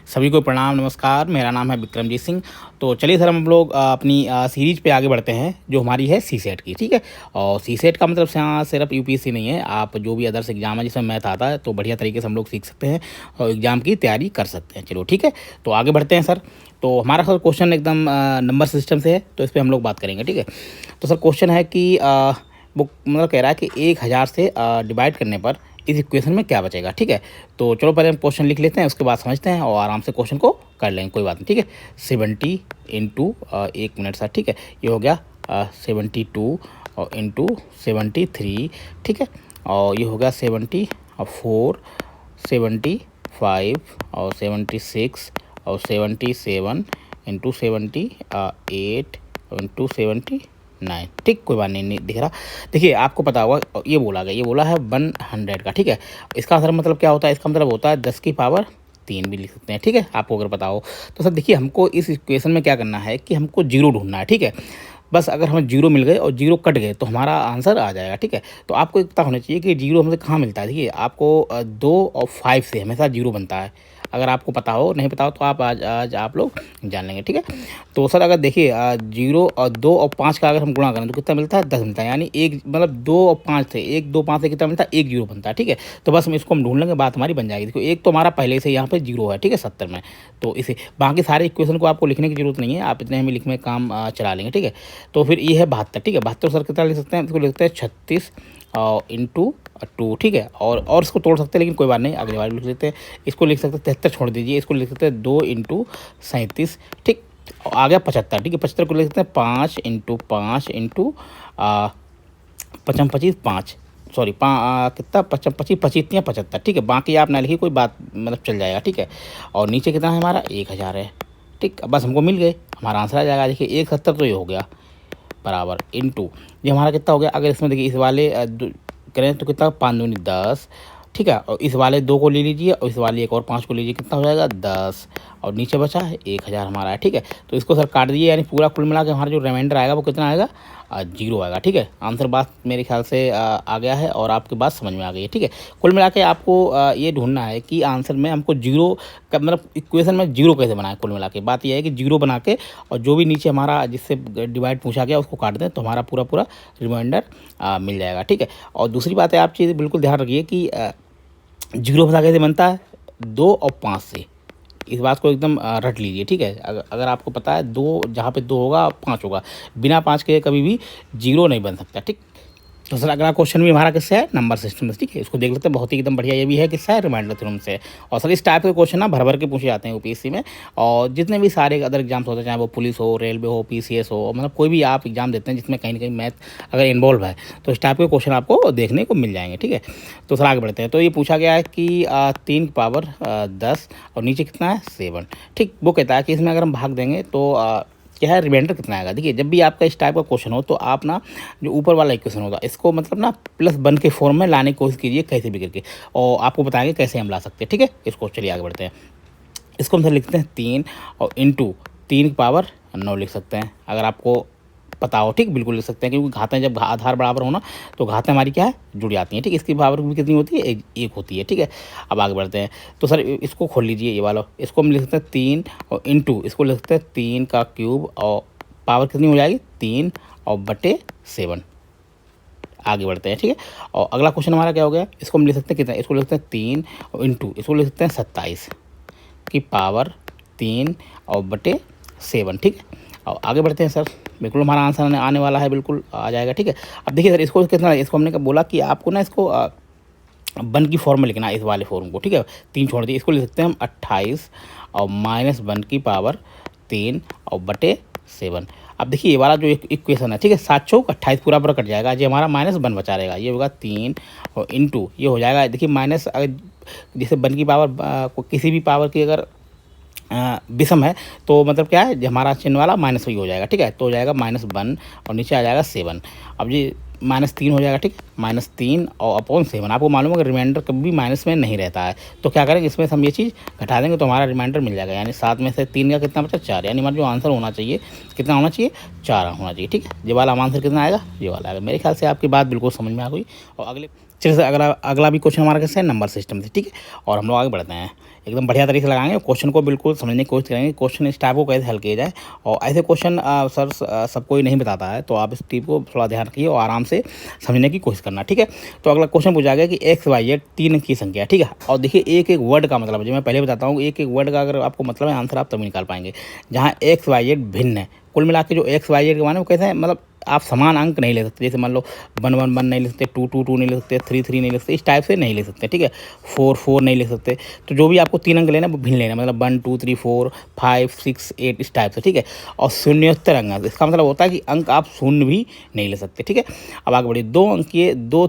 सभी को प्रणाम नमस्कार। मेरा नाम है विक्रमजीत सिंह। तो चलिए सर, हम लोग अपनी सीरीज पे आगे बढ़ते हैं जो हमारी है सी सेट की। ठीक है, और सी सेट का मतलब यहाँ सिर्फ यूपीएससी नहीं है, आप जो भी अदर्स एग्जाम है जिसमें मैथ आता है तो बढ़िया तरीके से हम लोग सीख सकते हैं और एग्ज़ाम की तैयारी कर सकते हैं। चलो ठीक है, तो आगे बढ़ते हैं सर। तो हमारा सर क्वेश्चन एकदम नंबर सिस्टम से है, तो इस पर हम लोग बात करेंगे। ठीक है, तो सर क्वेश्चन है कि वो मतलब कह रहा है कि 1000 से डिवाइड करने पर इस इक्वेशन में क्या बचेगा। ठीक है, तो चलो पहले हम क्वेश्चन लिख लेते हैं, उसके बाद समझते हैं और आराम से क्वेश्चन को कर लेंगे, कोई बात नहीं। ठीक है, 70 इंटू 1 मिनट सर। ठीक है, ये हो गया 72 और इंटू 73। ठीक है, और ये हो गया 74, 75 और 76 और 77 इंटू 78 इंटू 79। ठीक, कोई बात नहीं दिख रहा। देखिए आपको पता होगा ये बोला गया, ये बोला है 100 का। ठीक है, इसका सर मतलब क्या होता है, इसका मतलब होता है 10 की पावर 3 भी लिख सकते हैं। ठीक है, आपको अगर पता हो तो सर देखिए हमको इस इक्वेशन में क्या करना है कि हमको जीरो ढूंढना है। ठीक है, बस अगर हमें जीरो मिल गए और जीरो कट गए तो हमारा आंसर आ जाएगा। ठीक है, तो आपको एक पता होना चाहिए कि जीरो हमसे कहाँ मिलता है। देखिए आपको 2 और 5 से हमेशा जीरो बनता है। अगर आपको पता हो, नहीं पता हो तो आप आज आप लोग जान लेंगे। ठीक है, तो सर अगर देखिए 0 और 2 और 5 का अगर हम गुणा करें तो कितना मिलता है, 10 मिलता है। यानी एक मतलब 2 और 5 से 1 2 5 से कितना मिलता है, 1 जीरो बनता है। ठीक है, तो बस हम इसको हम ढूंढ लेंगे, बात हमारी बन जाएगी। देखो एक तो हमारा पहले से यहाँ पे जीरो है। ठीक है, 70 में, तो इसे बाकी सारे इक्वेशन को आपको लिखने की जरूरत नहीं है, आप इतने में लिख में काम चला लेंगे। ठीक है, तो फिर ये है 72। ठीक है, 72 सर कितना लिख सकते हैं, इसको लिखते हैं 36 और इंटू 2। ठीक है, और इसको तोड़ सकते हैं, लेकिन कोई बात नहीं, अगली बार लिख लेते हैं। इसको लिख सकते हैं 73, छोड़ दीजिए, इसको लिख सकते हैं 2 इंटू 37। ठीक, आ गया 75। ठीक है, 75 को लिख सकते हैं 5 इंटू 5 इंटू 55 5 सॉरी कितना 55 25 75। ठीक है, बाकी आप ना लिखिए, कोई बात मतलब चल जाएगा। ठीक है, और नीचे कितना है हमारा 1000 है। ठीक, बस हमको मिल गए, हमारा आंसर आ जाएगा। देखिए 170 तो ये हो गया बराबर इंटू ये हमारा कितना हो गया। अगर इसमें देखिए इस वाले करें तो कितना 5 दूनी 10। ठीक है, और इस वाले 2 को ले लीजिए और इस वाले एक और 5 को लीजिए, कितना हो जाएगा 10 और नीचे बचा है 1000 हमारा है। ठीक है, तो इसको सर काट दीजिए, यानी पूरा कुल मिला के हमारा जो रिमाइंडर आएगा वो कितना आएगा, जीरो आएगा। ठीक है, आंसर बात मेरे ख्याल से आ गया है और आपकी बात समझ में आ गई है। ठीक है, कुल मिला के आपको ये ढूंढना है कि आंसर में हमको जीरो का मतलब इक्वेशन में जीरो कैसे बनाए। कुल मिला के बात यह है कि जीरो बना के और जो भी नीचे हमारा जिससे डिवाइड पूछा गया उसको काट दें तो हमारा पूरा पूरा रिमाइंडर मिल जाएगा। ठीक है, और दूसरी बात है, आप चीज़ बिल्कुल ध्यान रखिए कि जीरो पता कैसे बनता है, 2 और 5 से। इस बात को एकदम रट लीजिए। ठीक है, अगर आपको पता है 2 जहाँ पे 2 होगा 5 होगा, बिना 5 के कभी भी जीरो नहीं बन सकता। ठीक, तो सर अगला क्वेश्चन भी हमारा किससे है, नंबर सिस्टम से। ठीक है, इसको देख लेते हैं, बहुत ही एकदम बढ़िया ये भी है, किससा है, रिमाइंडर थ्योरम से। और सर इस टाइप के क्वेश्चन ना भर भर के पूछे जाते हैं यूपीएससी में, और जितने भी सारे अदर एग्जाम्स होते हैं, चाहे वो पुलिस हो, रेलवे हो, पीसीएस हो, मतलब कोई भी आप एग्जाम देते हैं जिसमें कहीं ना कहीं मैथ अगर इन्वॉल्व है तो इस टाइप के क्वेश्चन आपको देखने को मिल जाएंगे। ठीक है, तो सर आगे बढ़ते हैं। तो ये पूछा गया है कि 3 की पावर 10 और नीचे कितना है 7। ठीक, वो कहता है कि इसमें अगर हम भाग देंगे तो क्या है, रिमाइंडर कितना आएगा। देखिए जब भी आपका इस टाइप का क्वेश्चन हो तो आप ना जो ऊपर वाला इक्वेशन होगा इसको मतलब ना +1 के फॉर्म में लाने की कोशिश कीजिए कैसे भी करके, और आपको बताएंगे कैसे हम ला सकते हैं। ठीक है, इसको चलिए आगे बढ़ते हैं। इसको हम सर लिखते हैं 3 और इंटू 3 की पावर 9 लिख सकते हैं, अगर आपको पता हो। ठीक, बिल्कुल लिख सकते हैं, क्योंकि घातें जब आधार बराबर हो ना तो घातें हमारी क्या है, जुड़ जाती हैं। ठीक, इसकी पावर भी कितनी होती है, एक होती है। ठीक है, अब आगे बढ़ते हैं। तो सर इसको खोल लीजिए, ये वाला, इसको हम लिख सकते हैं 3 और इंटू इसको लिख सकते हैं 3 का क्यूब और पावर कितनी हो जाएगी 3 और बटे 7। आगे बढ़ते हैं। ठीक है, और अगला क्वेश्चन हमारा क्या हो गया, इसको हम लिख सकते हैं कितना, इसको लिख सकते हैं 3 और इंटू इसको लिख सकते हैं 27 की पावर 3 और बटे 7। ठीक है, और आगे बढ़ते हैं सर, बिल्कुल हमारा आंसर आने वाला है, बिल्कुल आ जाएगा। ठीक है, अब देखिए सर इसको कितना, इसको हमने बोला कि आपको ना इसको 1 की फॉर्म में लिखना है, इस वाले फॉर्म को। ठीक है, 3 छोड़ दिए, इसको लिख सकते हैं हम 28 और -1 की पावर 3 और बटे 7। अब देखिए ये वाला जो इक्वेशन है, ठीक है, 7 चौक 28 पूरा पूरा कट जाएगा, ये हमारा -1 बचा रहेगा, ये होगा 3 और इंटू ये हो जाएगा। देखिए माइनस अगर जैसे 1 की पावर किसी भी पावर की अगर विषम है तो मतलब क्या है, हमारा चिन्ह वाला माइनस ही हो जाएगा। ठीक है, तो हो जाएगा -1 और नीचे आ जाएगा 7। अब ये -3 हो जाएगा। ठीक, -3 और अपॉन 7। आपको मालूम है कि रिमाइंडर कभी भी माइनस में नहीं रहता है, तो क्या करेंगे इसमें से हम ये चीज़ घटा देंगे तो हमारा रिमाइंडर मिल जाएगा। यानी 7 में से 3 का कितना बचा, 4। यानी हमारा जो आंसर होना चाहिए कितना होना चाहिए, 4 होना चाहिए। ठीक है, ये वाला आंसर कितना आएगा, ये वाला आएगा। मेरे ख्याल से आपकी बात बिल्कुल समझ में आ गई। और अगले चलिए अगला भी क्वेश्चन हमारा कैसे है, नंबर सिस्टम से। ठीक है, और हम लोग आगे बढ़ते हैं। एकदम बढ़िया तरीके से लगाएंगे, क्वेश्चन को बिल्कुल समझने की कोशिश करेंगे, क्वेश्चन इस टाइप को कैसे हल किया जाए। और ऐसे क्वेश्चन सर सब कोई नहीं बताता है, तो आप इस टिप को थोड़ा ध्यान रखिए और आराम से समझने की कोशिश करना, ठीक है। तो अगला क्वेश्चन पूछा गया कि एक्स वाई जेड 3 अंक की संख्या, ठीक है। और देखिए एक एक वर्ड का मतलब, जो मैं पहले बताता हूँ, एक एक वर्ड का अगर आपको मतलब है आंसर आप तभी निकाल पाएंगे। जहाँ एक्स वाई जेड भिन्न है, कुल मिला के जो एक्स वाई जेड के माने वो कैसे हैं, मतलब आप समान अंक नहीं ले सकते। जैसे मान लो 1 1 1 नहीं ले सकते, 2 2 2 नहीं ले सकते, 3 3 नहीं ले सकते, इस टाइप से नहीं ले सकते, ठीक है। 4 4 नहीं ले सकते। तो जो भी आपको 3 अंक लेना है वो भिन्न लेना, मतलब 1 2 3 4 5 6 8 इस टाइप से, ठीक है। और शून्योत्तर अंक, इसका मतलब होता है कि अंक आप शून्य भी नहीं ले सकते, ठीक है। अब आगे बढ़िए,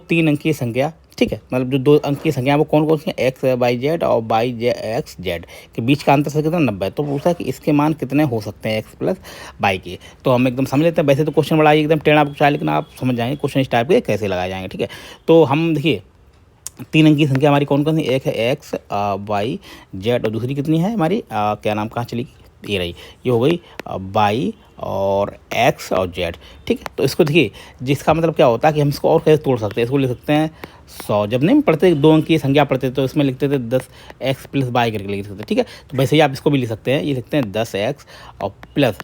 3 अंकीय संख्या, ठीक है, मतलब जो 2 अंक की संख्या है वो कौन कौन सी है, एक्स वाई जेड और वाई जे एक्स जेड के बीच का अंतर कितना 90। तो पूछा कि इसके मान कितने हो सकते हैं एक्स प्लस वाई के। तो हम एकदम समझ लेते हैं। वैसे तो क्वेश्चन बड़ा एकदम टेढ़ा पूछा है, लेकिन आप समझ जाएंगे क्वेश्चन इस टाइप के कैसे लगाए जाएंगे, ठीक है। तो हम देखिए 3 अंक की संख्या हमारी कौन कौन सी, एक है एक्स वाई जेड और दूसरी कितनी है हमारी क्या नाम, कहाँ चली, ये रही, ये हो गई वाई और एक्स और जेड, ठीक है। तो इसको देखिए, जिसका मतलब क्या होता है कि हम इसको और कैसे तोड़ सकते हैं, इसको लिख सकते हैं 100। जब नहीं पढ़ते 2 अंक की संख्या पढ़ते तो इसमें लिखते थे 10 एक्स प्लस वाई करके लिख सकते, ठीक है। तो वैसे ही आप इसको भी लिख सकते हैं, ये लिखते हैं 10 एक्स और प्लस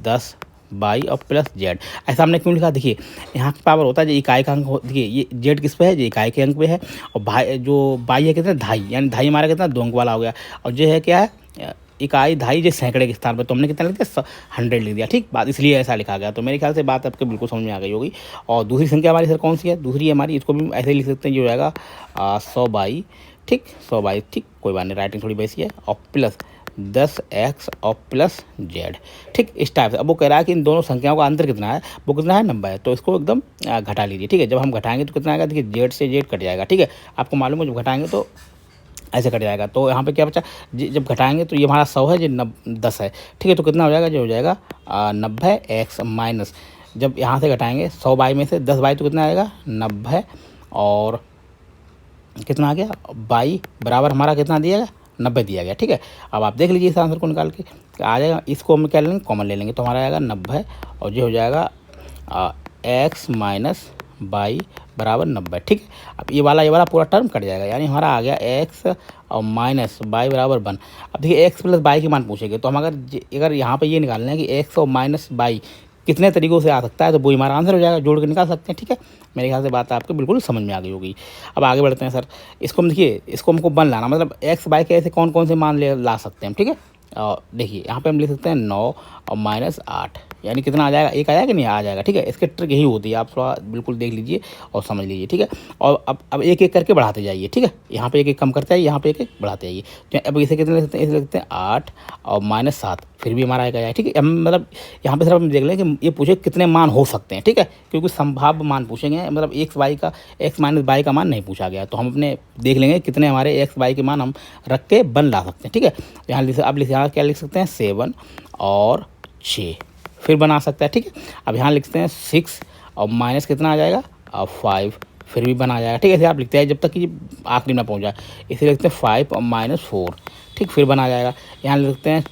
10 वाई और प्लस जेड। ऐसा हमने क्यों लिखा, देखिए यहाँ का पावर होता है जो इकाई का अंक, देखिए ये जेड किस पे है, जो इकाई के अंक पे है। और भाई जो वाई है कितना, ढाई, यानी ढाई हमारा कितना 2 अंक वाला हो गया। और जो है क्या है, इकाई ढाई, जो सैकड़े के स्थान पर, तो हमने कितना लिख दिया 100 लिख दिया, ठीक बात, इसलिए ऐसा लिखा गया। तो मेरे ख्याल से बात आपको बिल्कुल समझ में आ गई होगी। और दूसरी संख्या हमारी सर कौन सी है, दूसरी हमारी, इसको भी ऐसे ही लिख सकते हैं, जो हो जाएगा 100 बाई, ठीक 100 बाई, ठीक कोई बात नहीं, राइटिंग थोड़ी वैसी है, और प्लस 10 एक्स और प्लस जेड, ठीक इस टाइप से। अब वो कह रहा है कि इन दोनों संख्याओं का अंतर कितना है, वो कितना है 90 है। तो इसको एकदम घटा लीजिए, ठीक है। जब हम घटाएंगे तो कितना आएगा, देखिए जेड से जेड कट जाएगा, ठीक है। आपको मालूम है जब घटाएंगे तो ऐसे कट जाएगा। तो यहाँ पे क्या बचा, जब घटाएंगे तो ये हमारा 100 है, जो 10 है, ठीक है। तो कितना हो जाएगा, जो हो जाएगा 90 एक्स माइनस, जब यहाँ से घटाएंगे 100 बाई में से 10 बाई, तो कितना आएगा 90 और कितना आ गया बाई, बराबर हमारा कितना दिया गया 90 दिया गया, ठीक है। अब आप देख लीजिए इस आंसर को निकाल के आ जाएगा। इसको हम क्या लेंगे, कॉमन ले लेंगे, तो हमारा आएगा 90 और जो हो जाएगा एक्स माइनस बाई बराबर 90, ठीक है। अब ये वाला पूरा टर्म कट जाएगा, यानी हमारा आ गया एक्स और माइनस बाई बराबर 1। अब देखिए एक्स प्लस बाई के मान पूछेंगे, तो हम अगर यहाँ पे ये निकालना है कि एक्स और माइनस बाई कितने तरीक़ों से आ सकता है, तो वो हमारा आंसर हो जाएगा, जोड़ के निकाल सकते हैं, ठीक है। मेरे ख्याल से बात आपको बिल्कुल समझ में आ गई होगी। अब आगे बढ़ते हैं सर, इसको हम देखिए, इसको हमको 1 लाना, मतलब एक्स बाई के ऐसे कौन कौन से मान ला सकते हैं हम, ठीक है। और देखिए यहाँ पे हम लिख सकते हैं 9 और माइनस 8, यानी कितना आ जाएगा, एक आ जाएगा कि नहीं आ जाएगा, ठीक है। इसके ट्रिक यही होती है, आप थोड़ा बिल्कुल देख लीजिए और समझ लीजिए, ठीक है। और अब एक एक करके बढ़ाते जाइए, ठीक है। यहाँ पे एक एक कम करते जाइए, यहाँ पे एक एक बढ़ाते जाइए। तो अब इसे कितने लिख सकते हैं, इसे लिखते हैं 8 और माइनस 7, फिर भी हमारा आएगा, ठीक है। हम मतलब यहाँ पे सिर्फ हम देख लें कि ये पूछे कितने मान हो सकते हैं, ठीक है, क्योंकि संभाव्य मान पूछेंगे, मतलब एक्स माइनस बाई का मान नहीं पूछा गया। तो हम अपने देख लेंगे कितने हमारे एक्स वाई के मान हम रख के ला सकते हैं, ठीक है। तो यहाँ क्या लिख सकते हैं 7 और 6, फिर बना सकता है, ठीक है। अब यहाँ लिखते हैं 6 और माइनस कितना आ जाएगा 5, फिर भी बना जाएगा, ठीक है। ऐसे आप लिखते हैं जब तक कि आखिरी में पहुँच जाए। इसे लिखते हैं 5 और माइनस 4, ठीक, फिर बना जाएगा। यहाँ लिखते हैं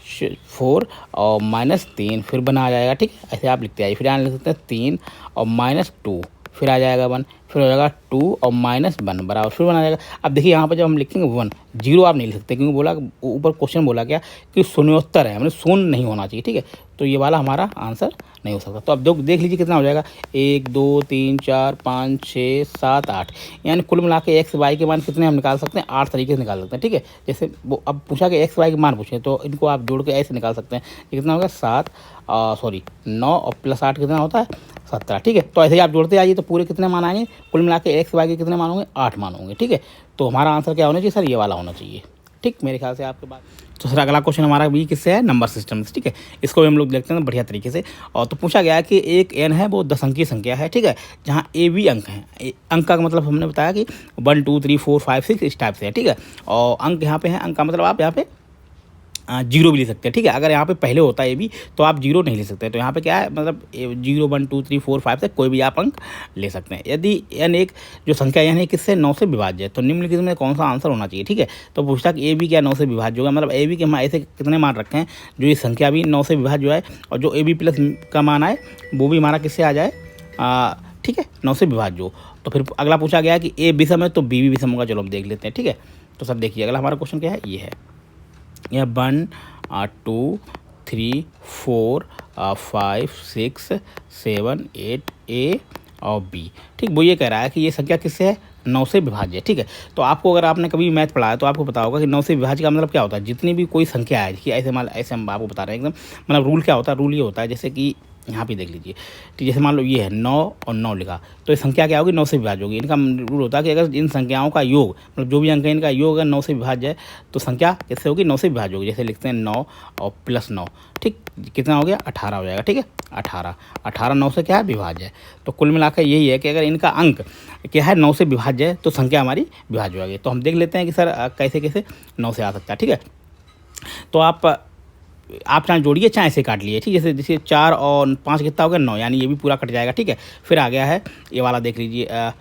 4 और माइनस 3, फिर बना जाएगा, ठीक है। ऐसे आप लिखते आइए। फिर यहाँ लिख सकते हैं 3 और माइनस 2, फिर आ जाएगा 1, फिर हो जाएगा 2 और माइनस 1 बराबर, फिर बना जाएगा। अब देखिए यहाँ पर जब हम लिखेंगे 1, 0 आप नहीं लिख सकते, क्योंकि बोला ऊपर क्वेश्चन बोला क्या कि शून्योत्तर है, मतलब शून्य नहीं होना चाहिए, ठीक है। तो ये वाला हमारा आंसर नहीं हो सकता। तो अब देख लीजिए कितना हो जाएगा, 1 2 3 4 5 6 7 8, यानी कुल मिला के एक्स वाई के मान कितने हम निकाल सकते हैं, 8 तरीके से निकाल सकते हैं, ठीक है। जैसे वो अब पूछा कि एक्स वाई के मान पूछे, तो इनको आप जोड़ के ऐसे निकाल सकते हैं। ये कितना होगा 9 और प्लस 8 कितना होता है 17, ठीक है। तो ऐसे ही आप जोड़ते आइए, तो पूरे कितने मान आएंगे, कुल मिला के एक्स वाई के कितने मान होंगे, 8 मान होंगे, ठीक है। तो हमारा आंसर क्या होना चाहिए सर, ये वाला होना चाहिए, ठीक, मेरे ख्याल से आपके बात। तो सर अगला क्वेश्चन हमारा भी किससे है, नंबर सिस्टम से, ठीक है। इसको भी हम लोग देखते हैं बढ़िया तरीके से। और तो पूछा गया है कि एक एन है, वो 10 अंकीय संख्या है, ठीक है, जहाँ ए बी अंक हैं। अंक का मतलब हमने बताया कि 1 2 3 4 5 6 इस टाइप से है, ठीक है। और अंक यहाँ पे है, अंक का मतलब आप यहाँ पे 0 भी ले सकते हैं, ठीक है। अगर यहाँ पे पहले होता है ए बी, तो आप 0 नहीं ले सकते। तो यहाँ पे क्या है, मतलब 0 1 2 3 4 5 से कोई भी आप अंक ले सकते हैं। यदि एन एक जो संख्या एन है किससे 9 से विभाज्य है, तो निम्नलिखित में कौन सा आंसर होना चाहिए, ठीक है। तो पूछता कि ए बी क्या 9 से विभाज्य होगा, मतलब ए बी के हम ऐसे कितने मान रखे हैं जो ये संख्या भी 9 से विभाज्य है, और जो ए बी प्लस का मान आए वो भी हमारा किससे आ जाए, ठीक है, 9 से विभाज्य हो। तो फिर अगला पूछा गया कि ए विषम है तो बी भी विषम होगा, चलो हम देख लेते हैं, ठीक है। तो सब देखिए अगला हमारा क्वेश्चन क्या है, ये है या 1 2 3 4 5 6 7 8 ए और बी। ठीक, वो ये कह रहा है कि ये संख्या किससे है, 9 से विभाज्य है। ठीक है, तो आपको अगर आपने कभी मैथ पढ़ा है तो आपको पता होगा कि 9 से विभाज्य का मतलब क्या होता है। जितनी भी कोई संख्या है, देखिए ऐसे हम आपको बता रहे हैं एकदम, मतलब रूल क्या होता है, रूल ये होता है जैसे कि यहाँ पे देख लीजिए। तो जैसे मान लो ये है 9 और 9 लिखा, तो ये संख्या क्या होगी, 9 से विभाज्य होगी। इनका रूल होता है कि अगर इन संख्याओं का योग, मतलब जो भी अंक है इनका योग अगर 9 से विभाज्य है तो संख्या किससे होगी, 9 से विभाज्य होगी। जैसे लिखते हैं 9 और प्लस 9, ठीक, कितना हो गया, 18 हो जाएगा। ठीक है, 18 9 से क्या है, विभाज्य है। तो कुल मिलाकर यही है कि अगर इनका अंक क्या है, 9 से विभाज्य है तो संख्या हमारी विभाज्य होगी। तो हम देख लेते हैं कि सर कैसे कैसे 9 से आ सकता है। ठीक है, तो आप चाहे जोड़िए चाहे ऐसे काट लिए। ठीक है, जैसे 4 और 5 कितना हो गया, 9, यानी ये भी पूरा कट जाएगा। ठीक है, फिर आ गया है ये वाला, देख लीजिए,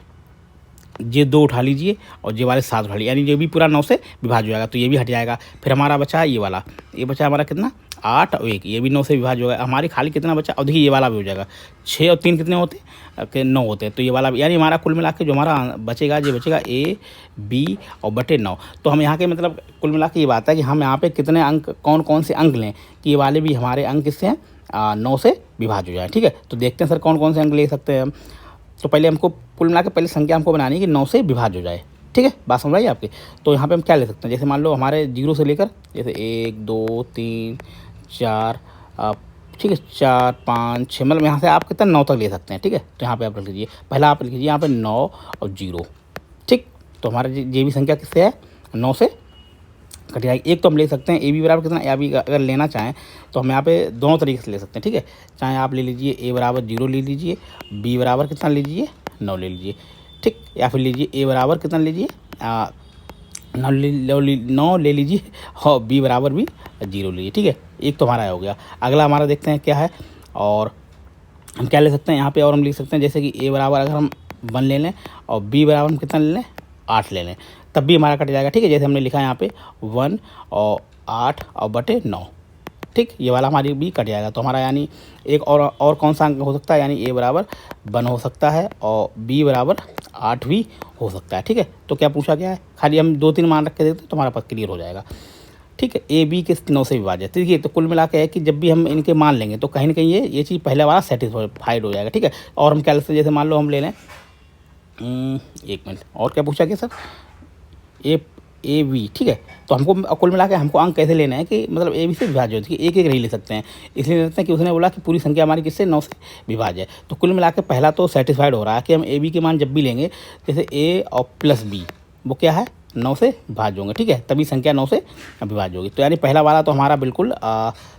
ये 2 उठा लीजिए और ये वाले 7 उठा लीजिए, यानी ये भी पूरा 9 से विभाज्य हो जाएगा, तो ये भी हट जाएगा। फिर हमारा बचा है ये वाला, ये बचा हमारा कितना, 8 और 1, ये भी 9 से विभाज्य होगा। हमारी खाली कितना बचा, और देखिए ये वाला भी हो जाएगा, 6 और 3 कितने होते हैं, 9 होते हैं, तो ये वाला भी, यानी हमारा कुल मिला के जो हमारा बचेगा, ये बचेगा ए बी और बटे 9। तो हम यहाँ के मतलब कुल मिला के ये बात है कि हम यहाँ पे कितने अंक, कौन कौन से अंक लें कि ये वाले भी हमारे अंक किससे हैं, 9 से विभाज्य हो जाए। ठीक है, तो देखते हैं सर कौन कौन से अंक ले सकते हैं हम। तो पहले हमको कुल मिला के पहले संख्या हमको बनानी है कि 9 से विभाज्य हो जाए। ठीक है, बात समझ आई आपकी। तो यहाँ पे हम क्या ले सकते हैं, जैसे मान लो हमारे 0 से लेकर, जैसे 1 2 3 4, ठीक है, 4 5 6, मतलब यहाँ से आप कितना 9 तक ले सकते हैं। ठीक है, तो यहाँ पे आप लिख लीजिए, पहला आप लिख लीजिए यहाँ पे 9 और 0। ठीक, तो हमारे ये भी संख्या किससे है, 9 से कट जाएगी। एक तो हम ले सकते हैं ए बी बराबर कितना, या भी अगर लेना चाहें तो हम यहाँ पे दोनों तरीके से ले सकते हैं। ठीक है, चाहे आप ले लीजिए ए बराबर 0 ले लीजिए, बी बराबर कितना लीजिए, 9 ले लीजिए। ठीक, या फिर लीजिए ए बराबर कितना लीजिए, 9 ले लीजिए और बी बराबर भी 0 लीजिए। ठीक है, एक तो हमारा हो गया। अगला हमारा देखते हैं क्या है, और हम क्या ले सकते हैं यहाँ पे, और हम लिख सकते हैं जैसे कि ए बराबर अगर हम 1 ले लें और बी बराबर हम कितना ले लें, 8 ले लें, तब भी हमारा कट जाएगा। ठीक है, जैसे हमने लिखा है यहाँ पे 1 और 8 और बटे 9। ठीक, ये वाला हमारी भी कट जाएगा। तो हमारा यानी एक और कौन सा अंक हो सकता है, यानी ए बराबर 1 हो सकता है और बी बराबर 8 भी हो सकता है। ठीक है, तो क्या पूछा गया है, खाली हम 2 3 मान रख के देखते तो हमारा पास क्लियर हो जाएगा। ठीक है, ए बी किस 9 से विभाज्य। देखिए, तो कुल मिला के है कि जब भी हम इनके मान लेंगे तो कहीं ना कहीं ये चीज़ पहले वाला सेटिस्फाइड हो जाएगा। ठीक है, और हम क्या ले सकते हैं, जैसे मान लो हम ले लें, एक मिनट, और क्या पूछा गया सर, ए बी। ठीक है, तो हमको कुल मिला के हमको अंक कैसे लेना है कि मतलब ए बी से विभाज्य होती है, एक एक नहीं ले सकते हैं, इसलिए लेते हैं कि उसने बोला कि पूरी संख्या हमारी किससे, 9 से विभाज्य है। तो कुल मिला के पहला तो सेटिस्फाइड हो रहा है कि हम ए बी के मान जब भी लेंगे, जैसे ए और प्लस बी, वो क्या है, 9 से विभाज्य होंगे। ठीक है, तभी संख्या 9 से विभाज्य होगी। तो यानी पहला वाला तो हमारा बिल्कुल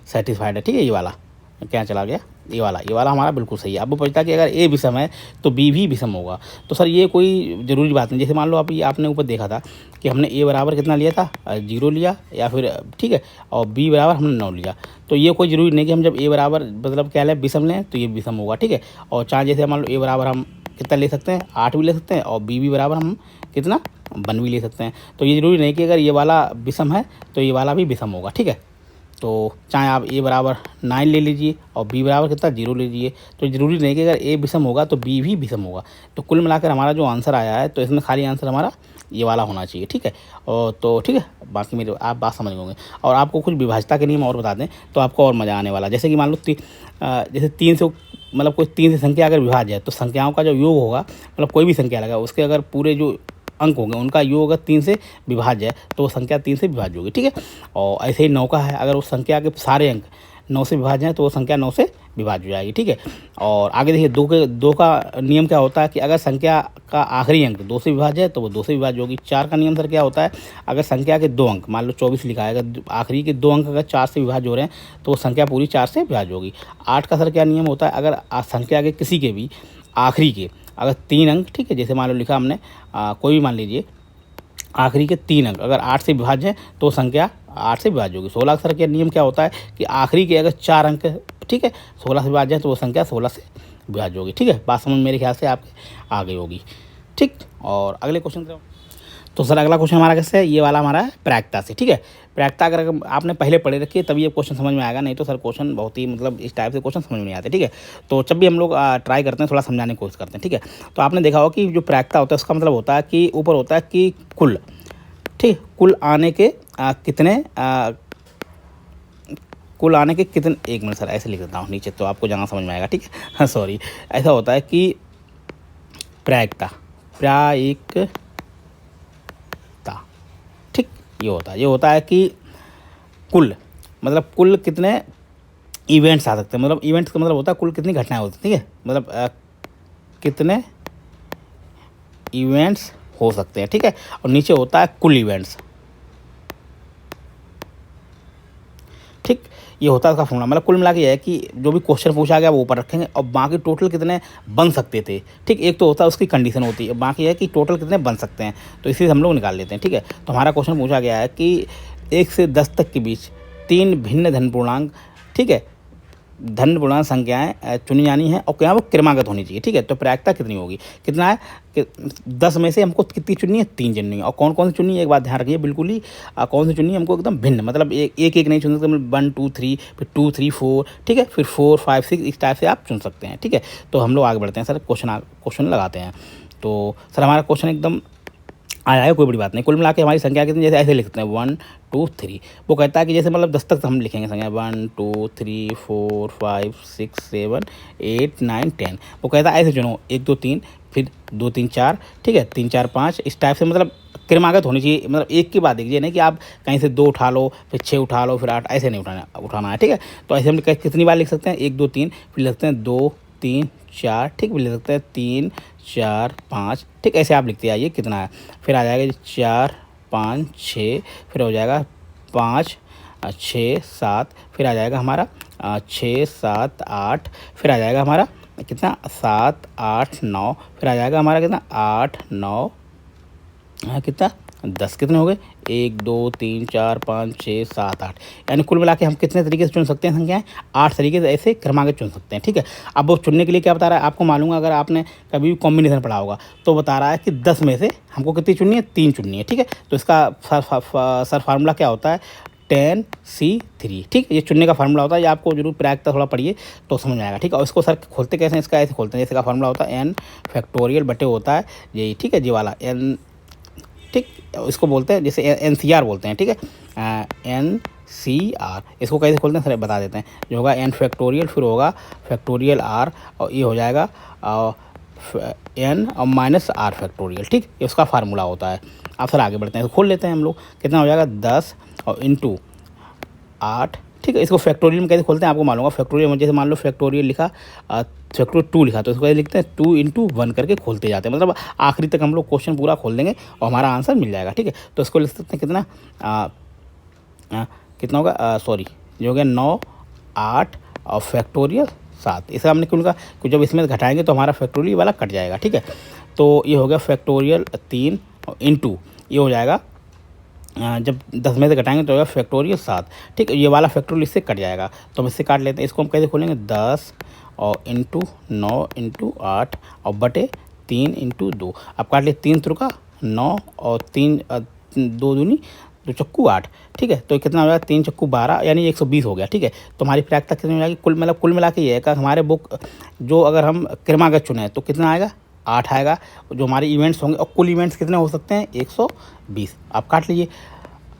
सेटिस्फाइड है। ठीक है, ये वाला क्या चला गया, ये वाला हमारा बिल्कुल सही है। अब वो पूछता है कि अगर ए विषम है तो बी भी विषम होगा। तो सर ये कोई ज़रूरी बात नहीं। जैसे मान लो अभी आपने ऊपर देखा था कि हमने ए बराबर कितना लिया था, 0 लिया, या फिर ठीक है, और बी बराबर हमने 9 लिया। तो ये कोई ज़रूरी नहीं कि हम जब ए बराबर मतलब क्या लें, विषम लें तो ये विषम होगा। ठीक है, और चाहे जैसे मान लो ए बराबर हम कितना ले सकते हैं, 8 भी ले सकते हैं, और बी बराबर हम कितना 1 भी ले सकते हैं। तो ये ज़रूरी नहीं कि अगर ये वाला विषम है तो ये वाला भी विषम होगा। ठीक है, तो चाहे आप ए बराबर 9 ले लीजिए और बी बराबर कितना 0 ले लीजिए, तो ज़रूरी नहीं कि अगर ए विषम होगा तो बी भी विषम होगा। तो कुल मिलाकर हमारा जो आंसर आया है, तो इसमें खाली आंसर हमारा ये वाला होना चाहिए। ठीक है, और तो ठीक है, बाकी मेरे आप बात समझ होंगे। और आपको कुछ विभाज्यता के नियम और बता दें तो आपको और मज़ा आने वाला। जैसे कि मान लो जैसे 3 से मतलब कोई 3 से संख्या अगर विभाज्य है तो संख्याओं का जो योग होगा, मतलब कोई भी संख्या लगा उसके अगर पूरे जो अंक होंगे उनका योग अगर 3 से विभाज्य है तो वो संख्या 3 से विभाज्य होगी। ठीक है, और ऐसे ही 9 का है, अगर उस संख्या के सारे अंक 9 से विभाज्य हैं तो वो संख्या 9 से विभाज्य हो जाएगी। ठीक है, और आगे देखिए 2 का नियम क्या होता है कि अगर संख्या का आखिरी अंक 2 से विभाज्य है तो वो 2 से विभाज्य होगी। 4 का नियम सर क्या होता है, अगर संख्या के 2 अंक, मान लो 24 लिखा है, अगर आखिरी के 2 अंक अगर 4 से विभाज्य हो रहे हैं तो वो संख्या पूरी 4 से विभाज्य होगी। 8 का सर क्या नियम होता है, अगर संख्या के किसी के भी आखिरी के अगर 3 अंक, ठीक है, जैसे मान लो लिखा हमने कोई भी मान लीजिए आखिरी के 3 अंक अगर 8 से विभाज्य है तो संख्या 8 से विभाज्य होगी। 16 का नियम क्या होता है कि आखिरी के अगर 4 अंक, ठीक है, 16 से विभाज्य है तो वो संख्या 16 से विभाज्य होगी। ठीक है, बात समझ मेरे ख्याल से आपके आ गई होगी। ठीक, और अगले क्वेश्चन पे, तो सर अगला क्वेश्चन हमारा कैसे है, ये वाला हमारा है प्रायिकता से। ठीक है, प्रायिकता अगर आपने पहले पढ़े रखी है तभी ये क्वेश्चन समझ में आएगा, नहीं तो सर क्वेश्चन बहुत ही मतलब इस टाइप से क्वेश्चन समझ में नहीं आते। ठीक है, तो जब भी हम लोग ट्राई करते हैं थोड़ा समझाने की कोशिश करते हैं। ठीक है, तो आपने देखा होगा कि जो प्रायिकता होता है उसका मतलब होता है कि ऊपर होता है कि कुल, ठीक, कुल आने के कितने कुल आने के कितने, एक मिनट सर ऐसे लिख देता हूँ नीचे तो आपको जहाँ समझ में आएगा, ठीक है। हाँ सॉरी, ऐसा होता है कि प्रायिकता, ठीक, ये होता है कि कुल मतलब कुल कितने इवेंट्स आ सकते हैं, मतलब इवेंट्स का मतलब होता है कुल कितनी घटनाएं होती हैं, ठीक है, मतलब कितने इवेंट्स हो सकते हैं, ठीक है। और नीचे होता है कुल इवेंट्स, ठीक, ये होता है उसका फॉर्मूला। मतलब कुल मिला के ये है कि जो भी क्वेश्चन पूछा गया वो ऊपर रखेंगे और बाकी टोटल कितने बन सकते थे, ठीक। एक तो होता है उसकी कंडीशन होती है, बाकी है कि टोटल कितने बन सकते हैं, तो इसी से हम लोग निकाल लेते हैं, ठीक है। तो हमारा क्वेश्चन पूछा गया है कि 1 से 10 तक के बीच 3 भिन्न धन पूर्णांक, ठीक है, धन पूर्णांक संख्याएं चुनी जानी है और क्या वो क्रमागत होनी चाहिए, ठीक है। तो प्रायिकता कितनी होगी, कितना है कि 10 में से हमको कितनी चुननी है, 3 चुननी है। और कौन कौन सी चुननी है एक बात ध्यान रखिए बिल्कुल ही, कौन सी चुननी है हमको एकदम भिन्न, मतलब एक नहीं चुन सकते, मतलब 1 2 3 फिर 2 3 4, ठीक है, फिर 4 5 6 इस टाइप से आप चुन सकते हैं, ठीक है। तो हम लोग आगे बढ़ते हैं सर, क्वेश्चन लगाते हैं। तो सर हमारा क्वेश्चन एकदम आया है, कोई बड़ी बात नहीं। कुल मिला के हमारी संख्या कितनी, जैसे ऐसे लिखते हैं 1 2 3, वो कहता है कि जैसे मतलब 10 तक हम लिखेंगे संख्या 1 2 3 4 5 6 7 8 9 10, वो कहता है ऐसे चुनो 1 2 3 फिर 2 3 4, ठीक है, 3 4 5 इस टाइप से, मतलब क्रमागत होनी चाहिए, मतलब एक की बात देखिए, नहीं कि आप कहीं से 2 उठा लो फिर 6 उठा लो फिर 8, ऐसे नहीं उठाना है, ठीक है। तो ऐसे हम कितनी बार लिख सकते हैं, 1 2 3 फिर लिख सकते हैं 2 3 4, ठीक, फिर लिख सकते हैं 3 4 5, ठीक, ऐसे आप लिखते आइए कितना है, फिर आ जाएगा 4 5 6, फिर हो जाएगा 5 6 7, फिर आ जाएगा हमारा 6 7 8, फिर आ जाएगा हमारा कितना 7 8 9, फिर आ जाएगा हमारा कितना 8 9 कितना 10, कितने हो गए 1 2 3 4 5 6 7 8, यानी कुल मिला के हम कितने तरीके से चुन सकते हैं संख्याएं, 8 तरीके से ऐसे क्रमागत चुन सकते हैं, ठीक है। अब वो चुनने के लिए क्या बता रहा है आपको मालूम है, अगर आपने कभी भी कॉम्बिनेशन पढ़ा होगा तो बता रहा है कि 10 में से हमको कितनी चुननी है, 3 चुननी है, ठीक है। तो इसका सर फार्मूला क्या होता है 10C3, ठीक, ये चुनने का फार्मूला होता है, ये आपको जरूर प्रायिकता थोड़ा पढ़िए तो समझ में आएगा, ठीक है। और इसको सर खोलते कैसे हैं, इसका ऐसे खोलते हैं, जैसे का फार्मूला होता है n फैक्टोरियल बटे होता है यही, ठीक है, ये वाला n, ठीक, इसको बोलते हैं जैसे NCR बोलते हैं, ठीक है, NCR, इसको कैसे खोलते हैं सर बता देते हैं, जो होगा n फैक्टोरियल फिर होगा फैक्टोरियल r और ये हो जाएगा n और माइनस r फैक्टोरियल, ठीक, ये उसका फार्मूला होता है। अब सर आगे बढ़ते हैं, तो खोल लेते हैं हम लोग, कितना हो जाएगा 10 और इंटू 8, ठीक है। इसको फैक्टोरियल में कैसे खोलते हैं आपको मालूम होगा, फैक्टोरियल में जैसे मान लो फैक्टोरियल लिखा फैक्टोरियल 2 लिखा तो इसको कैसे लिखते हैं 2 इंटू 1 करके खोलते जाते हैं, मतलब आखिरी तक हम लोग क्वेश्चन पूरा खोल देंगे और हमारा आंसर मिल जाएगा, ठीक है। तो इसको लिख सकते हैं कितना कितना होगा सॉरी जो हो गया 9 8 और फैक्टोरियल 7, इसे हमने क्यों लिखा, जब इसमें घटाएंगे तो हमारा फैक्टोरियल वाला कट जाएगा, ठीक है। तो ये हो गया फैक्टोरियल 3 और इंटू ये हो जाएगा जब 10 में से घटाएंगे तो होगा फैक्टोरियल 7, ठीक, ये वाला फैक्टोरियल इससे कट जाएगा तो हम इससे काट लेते हैं। इसको हम कैसे खोलेंगे 10 और इंटू 9 इंटू 8 और बटे 3 इंटू 2, अब काट लिए 3 त्रिका 9 और 3 2 दूनी 2 चक्कू 8, ठीक है। तो कितना हो जाएगा 3 चक्कू 12 यानी 120 हो गया, ठीक है। तो हमारी प्रायिकता कितनी हो जाएगी, कुल मिला के ये है कि हमारे बुक जो अगर हम क्रमागत चुने तो कितना आएगा 8 आएगा, जो हमारे इवेंट्स होंगे, और कुल इवेंट्स कितने हो सकते हैं 120, आप काट लीजिए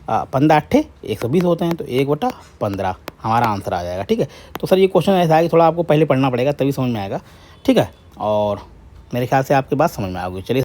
15 8 120 होते हैं तो 1/15 हमारा आंसर आ जाएगा, ठीक है। तो सर ये क्वेश्चन ऐसा है कि थोड़ा आपको पहले पढ़ना पड़ेगा तभी समझ में आएगा, ठीक है, और मेरे ख्याल से आपकी बात समझ में आ गई। चलिए